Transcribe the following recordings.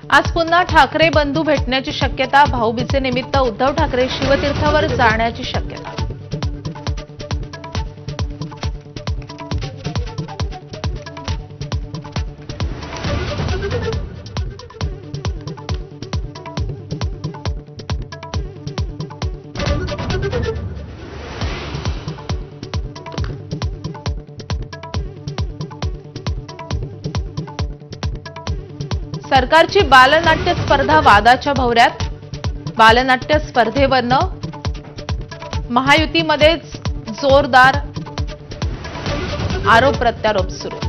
आज पुन्हा ठाकरे बंधू भेटण्याची शक्यता। भाऊबीजेनिमित्त उद्धव ठाकरे शिवतीर्थावर जाण्याची शक्यता। सरकारची बालनाट्य स्पर्धा वादाच्या भोवऱ्यात। बालनाट्य स्पर्धेवरनं महायुतीमध्येच जोरदार आरोप प्रत्यारोप सुरू।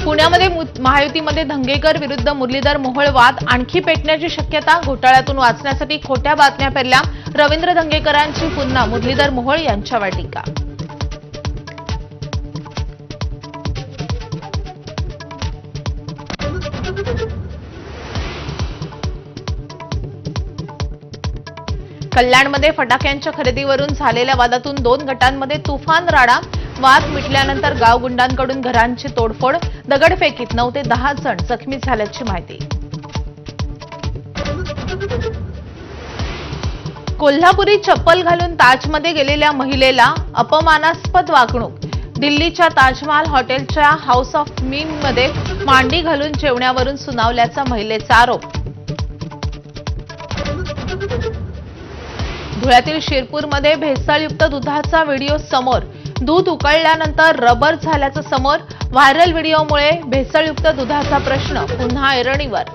पुण्यामध्ये महायुतीमध्ये धंगेकर विरुद्ध मुरलीधर मोहोळ वाद आणखी पेटण्याची शक्यता। घोटाळ्यातून वाचण्यासाठी खोट्या बातम्या पेरल्या। रवींद्र धंगेकरांची पुन्हा मुरलीधर मोहोळ यांच्यावर टीका। कल्याणमध्ये फटाक्यांच्या खरेदीवरून झालेल्या वादातून 2 गटांमध्ये तुफान राडा। वाद मिटल्यानंतर गावगुंडांकडून घरांची तोडफोड। दगडफेकीत 9 ते 10 जण जखमी झाल्याची माहिती। कोल्हापुरी चप्पल घालून ताजमध्ये गेलेल्या महिलेला अपमानास्पद वागणूक। दिल्लीच्या ताजमहाल हॉटेलच्या हाऊस ऑफ मीममध्ये मांडी घालून जेवण्यावरून सुनावल्याचा महिलेचा आरोप। धुळ्यातील शिरपूरमध्ये भेसळयुक्त दुधाचा व्हिडिओ समोर। दूध उकळल्यानंतर रबर झाल्याचं समोर। व्हायरल व्हिडिओमुळे भेसळयुक्त दुधाचा प्रश्न पुन्हा ऐरणीवर।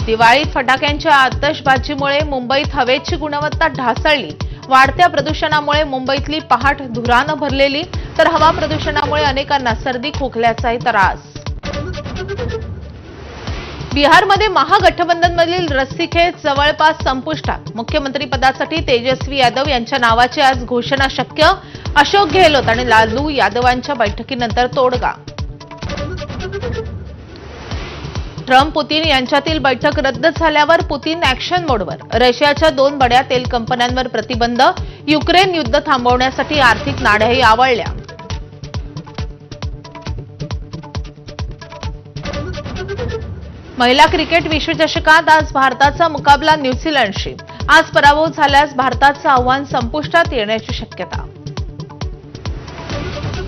दिवाळीत फटाक्यांच्या आतषबाजीमुळे मुंबईत हवेची गुणवत्ता ढासळली। वाढत्या प्रदूषणामुळे मुंबईतली पहाट धुरानं भरलेली, तर हवा प्रदूषणामुळे अनेकांना सर्दी खोकल्याचाही त्रास। बिहारमध्ये महागठबंधनमधील रस्सीखेच जवळपास संपुष्टात। मुख्यमंत्रीपदासाठी तेजस्वी यादव यांच्या नावाची आज घोषणा शक्य। अशोक गेहलोत आणि लालू यादवांच्या बैठकीनंतर तोडगा। ट्रम्प पुतीन यांच्यातील बैठक रद्द झाल्यावर पुतीन ऍक्शन मोडवर। रशियाच्या 2 बड्या तेल कंपन्यांवर प्रतिबंध। युक्रेन युद्ध थांबवण्यासाठी आर्थिक नाड्याही आवळल्या। महिला क्रिकेट विश्वचषकात आज भारताचा मुकाबला न्यूझीलंडशी। आज पराभव झाल्यास भारताचं आव्हान संपुष्टात येण्याची शक्यता।